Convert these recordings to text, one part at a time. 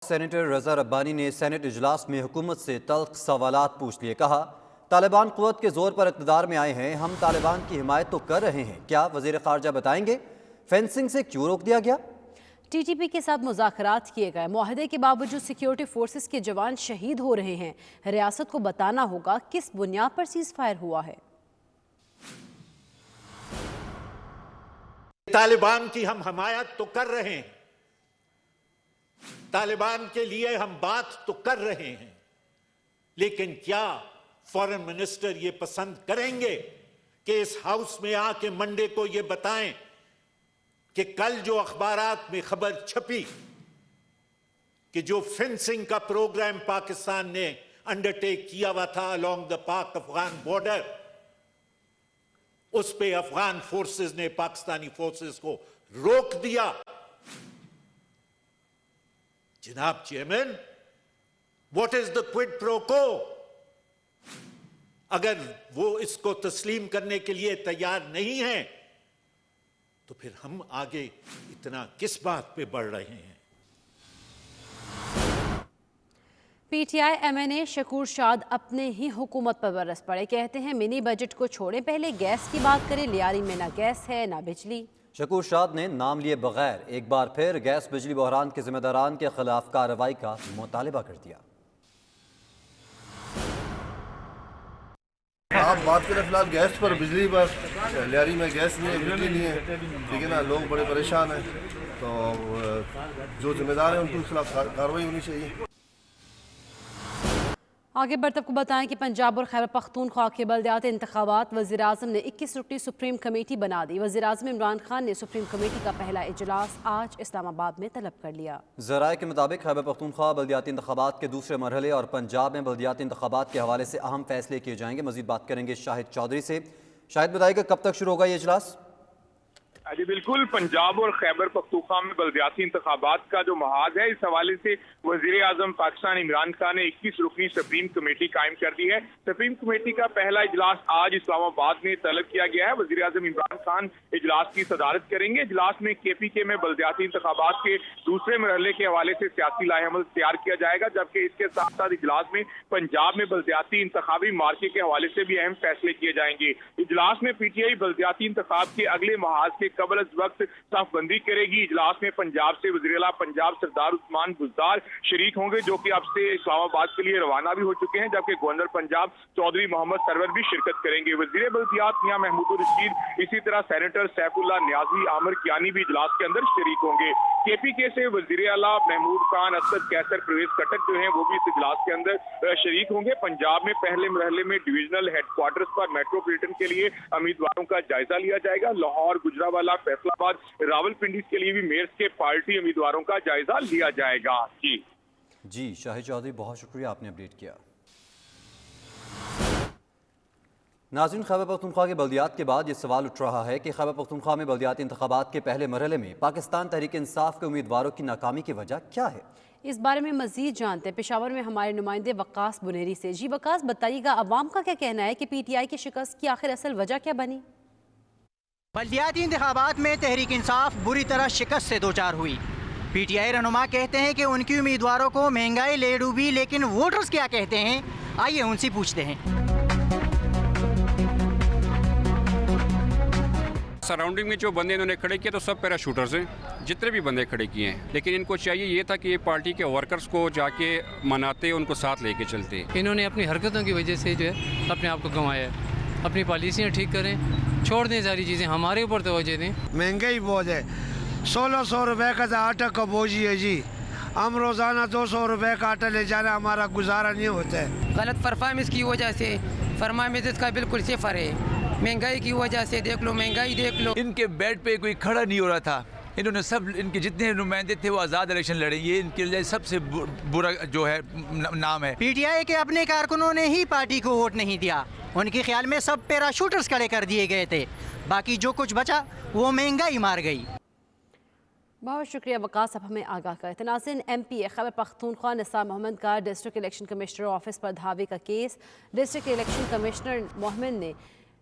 Senator رضا ربانی نے Saint اجلاس میں حکومت سے تلخ سوالات پوچھ لیے. کہا طالبان قوت کے زور پر اقتدار میں آئے ہیں, ہم طالبان کی حمایت تو کر رہے ہیں, کیا وزیر خارجہ بتائیں گے فینسنگ سے کیوں روک دیا گیا؟ ٹی ٹی پی کے ساتھ مذاکرات کیے گئے, معاہدے کے باوجود سیکیورٹی فورسز کے جوان شہید ہو رہے ہیں, ریاست کو بتانا ہوگا کس بنیاد پر سیز فائر ہوا ہے. طالبان کی ہم حمایت تو کر رہے ہیں, طالبان کے لیے ہم بات تو کر رہے ہیں, لیکن کیا فارن منسٹر یہ پسند کریں گے کہ اس ہاؤس میں آ کے منڈے کو یہ بتائیں کہ کل جو اخبارات میں خبر چھپی کہ جو فینسنگ کا پروگرام پاکستان نے انڈرٹیک کیا ہوا تھا along the Pak Afghan border, اس پہ افغان فورسز نے پاکستانی فورسز کو روک دیا. جناب chairman, what is the quid pro quo؟ اگر وہ اس کو تسلیم کرنے کے لیے تیار نہیں ہیں تو پھر ہم آگے اتنا کس بات پہ بڑھ رہے ہیں؟ P T I M N A Shakoor Shad اپنے ہی حکومت پر برس پڑے, کہتے ہیں منی بجٹ کو چھوڑیں, پہلے گیس کی بات کریں, لیاری میں نہ گیس ہے نہ بجلی. شکور شاد نے نام لیے بغیر ایک بار پھر گیس بجلی بحران کے ذمہ داران کے خلاف کارروائی کا مطالبہ کر دیا. آپ بات کریں فی الحال گیس پر, بجلی پر, لیاری میں گیس نہیں ہے, بجلی نہیں ہے, ٹھیک ہے نا, لوگ بڑے پریشان ہیں, تو جو ذمہ دار ہیں ان کے خلاف کارروائی ہونی چاہیے. آگے بڑھتے کو بتائیں کہ پنجاب اور خیبر پختونخوا کے بلدیاتی انتخابات وزیراعظم نے 21 رکنی سپریم کمیٹی بنا دی. وزیراعظم عمران خان نے سپریم کمیٹی کا پہلا اجلاس آج اسلام آباد میں طلب کر لیا. ذرائع کے مطابق خیبر پختونخوا بلدیاتی انتخابات کے دوسرے مرحلے اور پنجاب میں بلدیاتی انتخابات کے حوالے سے اہم فیصلے کیے جائیں گے. مزید بات کریں گے شاہد چودھری سے. شاہد بتائیے کہ کب تک شروع ہوگا یہ اجلاس؟ جی بالکل, پنجاب اور خیبر پختونخوا میں بلدیاتی انتخابات کا جو محاذ ہے, اس حوالے سے وزیر اعظم پاکستان عمران خان نے 21 رکنی سپریم کمیٹی قائم کر دی ہے. سپریم کمیٹی کا پہلا اجلاس آج اسلام آباد میں طلب کیا گیا ہے. وزیر اعظم عمران خان اجلاس کی صدارت کریں گے. اجلاس میں کے پی کے میں بلدیاتی انتخابات کے دوسرے مرحلے کے حوالے سے سیاسی لائحہ عمل تیار کیا جائے گا, جبکہ اس کے ساتھ ساتھ اجلاس میں پنجاب میں بلدیاتی انتخابی مارکے کے حوالے سے بھی اہم فیصلے کیے جائیں گے. اجلاس میں پی ٹی آئی بلدیاتی انتخاب کے اگلے محاذ کے قبل از وقت صف بندی کرے گی. اجلاس میں پنجاب سے وزیر اعلیٰ پنجاب سردار عثمان بزدار شریک ہوں گے, جو کہ اب سے اسلام آباد کے لیے روانہ بھی ہو چکے ہیں, جبکہ گورنر پنجاب چودھری محمد سرور بھی شرکت کریں گے. وزیر بلدیات میاں محمود الرشید, اسی طرح سینیٹر سیف اللہ نیازی, عامر کیانی بھی اجلاس کے اندر شریک ہوں گے. کے پی کے سے وزیر اعلیٰ محمود خان, اسد کیسر, پرویز کٹک جو ہیں وہ بھی اس اجلاس کے اندر شریک ہوں گے. پنجاب میں پہلے مرحلے میں ڈویژنل ہیڈ کوارٹرز پر میٹروپولیٹن کے لیے امیدواروں کا جائزہ لیا جائے گا. لاہور, گجرانوالہ, فیصل آباد, راولپنڈی کے لیے بھی میئرز کے پارٹی امیدواروں کا جائزہ لیا جائے گا. جی شاہد چودھری, بہت شکریہ, آپ نے اپڈیٹ کیا. ناظرین, خیبر پختونخوا کے بلدیات کے بعد یہ سوال اٹھ رہا ہے کہ خیبر پختونخوا میں بلدیاتی انتخابات کے پہلے مرحلے میں پاکستان تحریک انصاف کے امیدواروں کی ناکامی کی وجہ کیا ہے؟ اس بارے میں مزید جانتے ہیں پشاور میں ہمارے نمائندے وقاص بنیری سے. جی وقاص, بتائیے گا عوام کا کیا کہنا ہے کہ پی ٹی آئی کی شکست کی آخر اصل وجہ کیا بنی؟ بلدیاتی انتخابات میں تحریک انصاف بری طرح شکست سے دوچار ہوئی. پی ٹی آئی رہنما کہتے ہیں کہ ان کی امیدواروں کو مہنگائی لے ڈوبی, لیکن ووٹرز کیا کہتے ہیں, آئیے ان سے پوچھتے ہیں. سراؤنڈنگ میں جو بندے انہوں نے کھڑے کیے تو سب پیرا شوٹرز ہیں, جتنے بھی بندے کھڑے کیے ہیں, لیکن ان کو چاہیے یہ تھا کہ یہ پارٹی کے ورکرز کو جا کے مناتے, ان کو ساتھ لے کے چلتے. انہوں نے اپنی حرکتوں کی وجہ سے جو ہے اپنے آپ کو گنوایا ہے. اپنی پالیسیاں ٹھیک کریں, چھوڑ دیں ساری چیزیں, ہمارے اوپر توجہ دیں. مہنگائی بہت ہے, 1600 روپے کا آٹا کا بوجھی ہے جی, ہم روزانہ 200 روپے کا آٹا لے جانا ہمارا گزارا نہیں ہوتا ہے. غلط پرفارمنس کی وجہ سے پرفارمنس کا بالکل صفر ہے. مہنگائی کی وجہ سے دیکھ لو, مہنگائی دیکھ لو. ان کے بیڈ پہ کوئی کھڑا نہیں ہو رہا تھا. انہوں نے سب, ان کے جتنے نمائندے تھے وہ آزاد الیکشن لڑے. یہ ان کے لیے سب سے برا جو ہے نام ہے. پی ٹی آئی کے اپنے کارکنوں نے ہی پارٹی کو ووٹ نہیں دیا. ان کے خیال میں سب پیرا شوٹرز کھڑے کر دیے گئے تھے, باقی جو کچھ بچا وہ مہنگائی مار گئی. بہت شکریہ وقاص, اب ہمیں آگاہ کرتے. ناظرین, ایم پی خیبر پختونخوا نثار محمد کا ڈسٹرکٹ الیکشن کمشنر آفس پر دھاوے کا کیس. ڈسٹرکٹ الیکشن کمشنر محمد نے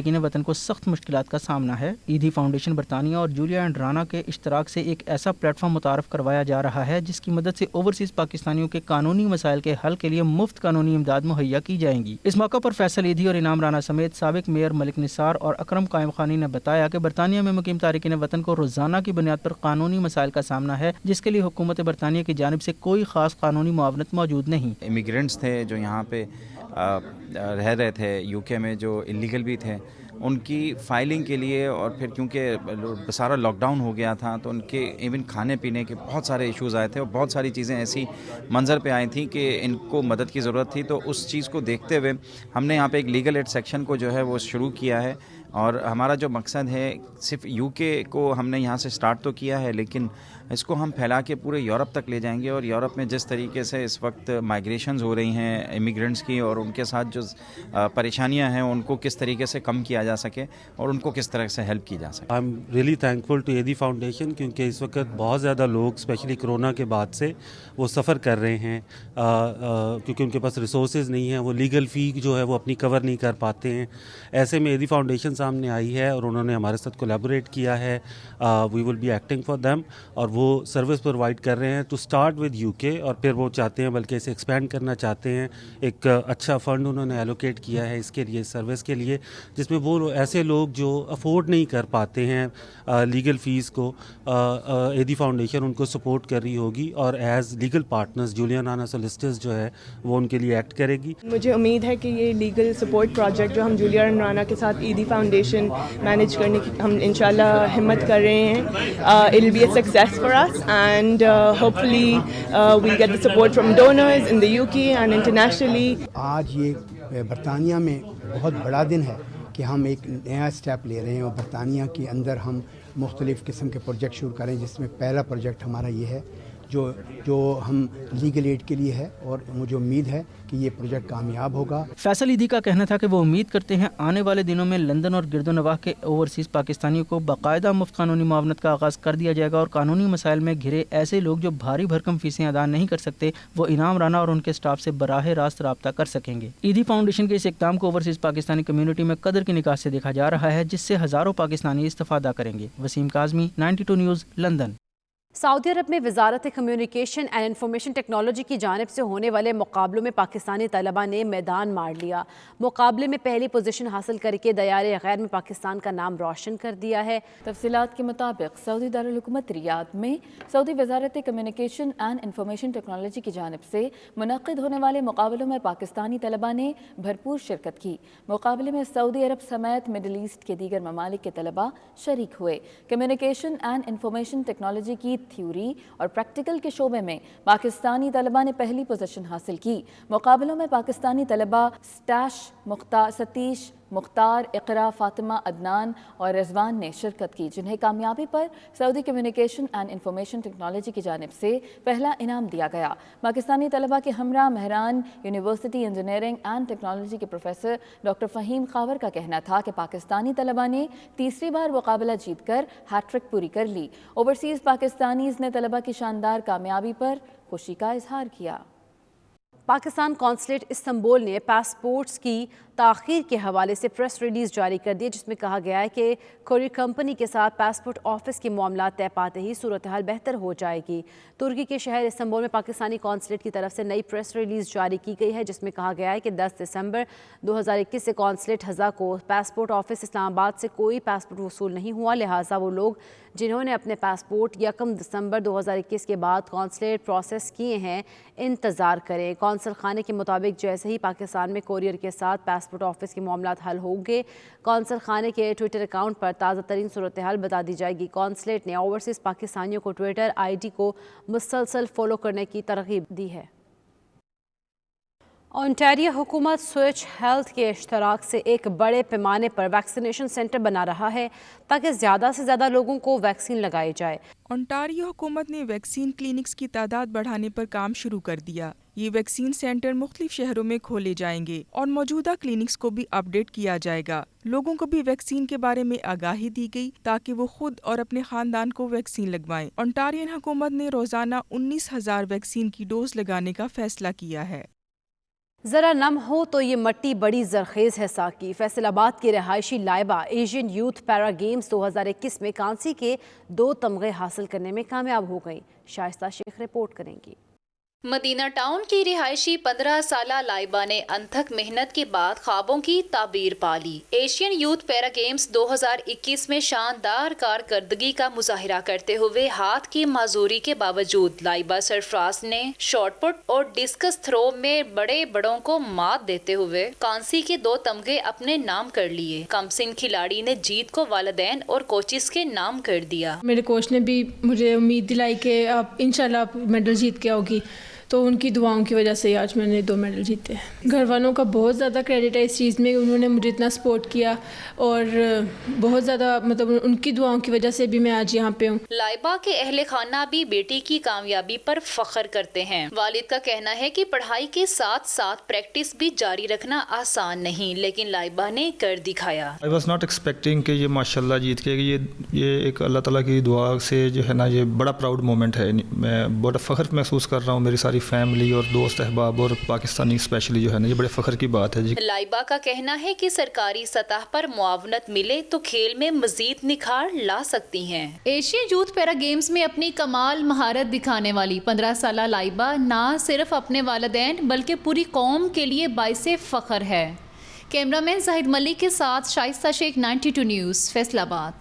تارکین وطن کو سخت مشکلات کا سامنا ہے۔ ایدھی فاؤنڈیشن برطانیہ اور جولیا اینڈ رانا کے اشتراک سے ایک ایسا پلیٹ فارم متعارف کروایا جا رہا ہے جس کی مدد سے اوورسیز پاکستانیوں کے قانونی مسائل کے حل کے لیے مفت قانونی امداد مہیا کی جائیں گی۔ اس موقع پر فیصل ایدھی اور انعام رانا سمیت سابق میئر ملک نثار اور اکرم قائم خانی نے بتایا کہ برطانیہ میں مقیم تارکین وطن کو روزانہ کی بنیاد پر قانونی مسائل کا سامنا ہے، جس کے لیے حکومت برطانیہ کی جانب سے کوئی خاص قانونی معاونت موجود نہیں۔ امیگرینٹس تھے جو یہاں پہ رہ رہے تھے یو کے میں، جو انلیگل بھی تھے، ان کی فائلنگ کے لیے، اور پھر کیونکہ سارا لاک ڈاؤن ہو گیا تھا تو ان کے ایون کھانے پینے کے بہت سارے ایشوز آئے تھے اور بہت ساری چیزیں ایسی منظر پہ آئی تھیں کہ ان کو مدد کی ضرورت تھی۔ تو اس چیز کو دیکھتے ہوئے ہم نے یہاں پہ ایک لیگل ایڈ سیکشن کو جو ہے وہ شروع کیا ہے، اور ہمارا جو مقصد ہے صرف یو کے کو ہم نے یہاں سے سٹارٹ تو کیا ہے، لیکن اس کو ہم پھیلا کے پورے یورپ تک لے جائیں گے، اور یورپ میں جس طریقے سے اس وقت مائیگریشنز ہو رہی ہیں امیگرینٹس کی، اور ان کے ساتھ جو پریشانیاں ہیں ان کو کس طریقے سے کم کیا جا سکے اور ان کو کس طرح سے ہیلپ کی جا سکے۔ I am really thankful to Edhi Foundation, کیونکہ اس وقت بہت زیادہ لوگ اسپیشلی کرونا کے بعد سے وہ سفر کر رہے ہیں، کیونکہ ان کے پاس ریسورسز نہیں ہیں، وہ لیگل فی جو ہے وہ اپنی کور نہیں کر پاتے ہیں۔ ایسے میں ایدھی فاؤنڈیشن سامنے آئی ہے اور انہوں نے ہمارے ساتھ کولیبوریٹ کیا ہے، we will be acting for them, اور وہ سروس پرووائڈ کر رہے ہیں ٹو اسٹارٹ ود یو کے، اور پھر وہ چاہتے ہیں بلکہ اسے ایکسپینڈ کرنا چاہتے ہیں۔ ایک اچھا فنڈ انہوں نے ایلوکیٹ کیا ہے اس کے لیے، سروس کے لیے، جس میں وہ ایسے لوگ جو افورڈ نہیں کر پاتے ہیں لیگل فیس کو، ایدھی فاؤنڈیشن ان کو سپورٹ کر رہی ہوگی، اور as legal partners Julia Rana solicitors جو ہے وہ ان کے لیے ایکٹ کرے گی۔ مجھے امید ہے کہ یہ لیگل سپورٹ پروجیکٹ جو ہم جولیا رانا کے ساتھ ایدھی فاؤنڈیشن مینیج کرنے کی ہم انشاءاللہ ہمت کر رہے ہیں، it will be a success for us, and hopefully we'll get the support from donors in the U K and internationally. آج یہ برطانیہ میں بہت بڑا دن ہے کہ ہم ایک نیا اسٹیپ لے رہے ہیں، اور برطانیہ کے اندر ہم مختلف قسم کے پروجیکٹ شروع کریں، جس میں پہلا پروجیکٹ ہمارا یہ ہے جو ہم لیگل ایڈ کے لیے ہے، اور مجھے امید ہے کہ یہ پروجیکٹ کامیاب ہوگا۔ فیصل ایدھی کا کہنا تھا کہ وہ امید کرتے ہیں آنے والے دنوں میں لندن اور گرد و نواح کے اوورسیز پاکستانیوں کو باقاعدہ مفت قانونی معاونت کا آغاز کر دیا جائے گا، اور قانونی مسائل میں گھرے ایسے لوگ جو بھاری بھرکم فیسیں ادا نہیں کر سکتے وہ انعام رانا اور ان کے سٹاف سے براہ راست رابطہ کر سکیں گے۔ ایدھی فاؤنڈیشن کے اس اقدام کو اوورسیز پاکستانی کمیونٹی میں قدر کی نگاہ سے دیکھا جا رہا ہے، جس سے ہزاروں پاکستانی استفادہ کریں گے۔ Waseem Kazmi, 92 news, London. سعودی عرب میں وزارت کمیونیکیشن اینڈ انفارمیشن ٹیکنالوجی کی جانب سے ہونے والے مقابلوں میں پاکستانی طلباء نے میدان مار لیا۔ مقابلے میں پہلی پوزیشن حاصل کر کے دیار غیر میں پاکستان کا نام روشن کر دیا ہے۔ تفصیلات کے مطابق سعودی دارالحکومت ریاض میں سعودی وزارت کمیونیکیشن اینڈ انفارمیشن ٹیکنالوجی کی جانب سے منعقد ہونے والے مقابلوں میں پاکستانی طلباء نے بھرپور شرکت کی۔ مقابلے میں سعودی عرب سمیت مڈل ایسٹ کے دیگر ممالک کے طلباء شریک ہوئے۔ کمیونیکیشن اینڈ انفارمیشن ٹیکنالوجی کی تھیوری اور پریکٹیکل کے شعبے میں پاکستانی طلباء نے پہلی پوزیشن حاصل کی۔ مقابلوں میں پاکستانی طلباء ستیش، مختار، اقرا، فاطمہ، عدنان اور رضوان نے شرکت کی، جنہیں کامیابی پر سعودی کمیونیکیشن اینڈ انفارمیشن ٹیکنالوجی کی جانب سے پہلا انعام دیا گیا۔ پاکستانی طلباء کے ہمراہ Mehran university engineering and technology کے پروفیسر ڈاکٹر فہیم خاور کا کہنا تھا کہ پاکستانی طلباء نے تیسری بار مقابلہ جیت کر ہیٹ ٹرک پوری کر لی۔ اوورسیز پاکستانیز نے طلباء کی شاندار کامیابی پر خوشی کا اظہار کیا۔ پاکستان قونصلیٹ استنبول نے پاسپورٹس کی تاخیر کے حوالے سے پریس ریلیز جاری کر دی، جس میں کہا گیا ہے کہ کوریئر کمپنی کے ساتھ پاسپورٹ آفس کے معاملات طے پاتے ہی صورتحال بہتر ہو جائے گی۔ ترکی کے شہر استنبول میں پاکستانی قونصلیٹ کی طرف سے نئی پریس ریلیز جاری کی گئی ہے، جس میں کہا گیا ہے کہ 10 دسمبر 2021 سے قونصلیٹ حضا کو پاسپورٹ آفس اسلام آباد سے کوئی پاسپورٹ وصول نہیں ہوا، لہٰذا وہ لوگ جنہوں نے اپنے پاسپورٹ 1 دسمبر 2021 کے بعد قونصلیٹ پروسیس کیے ہیں انتظار کریں۔ قونصل خانے کے مطابق جیسے ہی پاکستان میں کوریئر کے ساتھ پاسپورٹ آفس کے معاملات حل ہوں گے، قونصل خانے کے ٹویٹر اکاؤنٹ پر تازہ ترین صورتحال بتا دی جائے گی۔ قونصلیٹ نے اوورسیز پاکستانیوں کو ٹویٹر آئی ڈی کو مسلسل فالو کرنے کی ترغیب دی ہے۔ اونٹاریو حکومت سوئچ ہیلتھ کے اشتراک سے ایک بڑے پیمانے پر ویکسینیشن سینٹر بنا رہا ہے تاکہ زیادہ سے زیادہ لوگوں کو ویکسین لگائی جائے۔ اونٹاریو حکومت نے ویکسین کلینکس کی تعداد بڑھانے پر کام شروع کر دیا۔ یہ ویکسین سینٹر مختلف شہروں میں کھولے جائیں گے اور موجودہ کلینکس کو بھی اپ ڈیٹ کیا جائے گا۔ لوگوں کو بھی ویکسین کے بارے میں آگاہی دی گئی تاکہ وہ خود اور اپنے خاندان کو ویکسین لگوائیں۔ اونٹارین حکومت نے روزانہ 19,000 ویکسین کی ڈوز لگانے کا فیصلہ کیا ہے۔ ذرا نم ہو تو یہ مٹی بڑی زرخیز ہے ساکی. فیصل آباد کی رہائشی لائبہ ایشین یوتھ پیرا گیمز 2021 میں کانسی کے 2 تمغے حاصل کرنے میں کامیاب ہو گئیں. شائستہ شیخ رپورٹ کریں گی. مدینہ ٹاؤن کی رہائشی 15 سالہ لائبہ نے انتھک محنت کے بعد خوابوں کی تعبیر پا لی. ایشین یوتھ پیرا گیمز 2021 میں شاندار کارکردگی کا مظاہرہ کرتے ہوئے ہاتھ کی معذوری کے باوجود لائبہ سرفراز نے شاٹ پٹ اور ڈسکس تھرو میں بڑے بڑوں کو مات دیتے ہوئے کانسی کے 2 تمغے اپنے نام کر لیے. کم سن کھلاڑی نے جیت کو والدین اور کوچز کے نام کر دیا. میرے کوچ نے بھی مجھے امید دلائی کہ آپ انشاءاللہ میڈل جیت کے آؤ گی، تو ان کی دعاؤں کی وجہ سے آج میں نے 2 میڈل جیتے. گھر والوں کا بہت زیادہ کریڈٹ ہے اس چیز میں، انہوں نے مجھے اتنا سپورٹ کیا اور بہت زیادہ ان کی دعاؤں کی وجہ سے بھی میں آج یہاں پہ ہوں. لائبہ کے اہل خانہ بھی بیٹی کی کامیابی پر فخر کرتے ہیں. والد کا کہنا ہے کہ پڑھائی کے ساتھ ساتھ پریکٹس بھی جاری رکھنا آسان نہیں، لیکن لائبہ نے کر دکھایا. I was not expecting کہ یہ ماشاءاللہ جیت کے یہ ایک اللہ تعالیٰ کی دعا سے جو ہے نا یہ بڑا پراؤڈ مومنٹ ہے. میں بڑا فخر محسوس کر رہا ہوں. میری ساری فیملی اور دوست احباب اور پاکستانی اسپیشلی جو ہے نا یہ بڑے فخر کی بات ہے. لائبہ کا کہنا ہے کہ سرکاری سطح پر معاونت ملے تو کھیل میں مزید نکھار لا سکتی ہیں. ایشین یوتھ پیرا گیمز میں اپنی کمال مہارت دکھانے والی 15 سالہ لائبہ نہ صرف اپنے والدین بلکہ پوری قوم کے لیے باعث فخر ہے. کیمرہ مین زاہد ملک کے ساتھ شائستہ شیخ 92 نیوز فیصل آباد.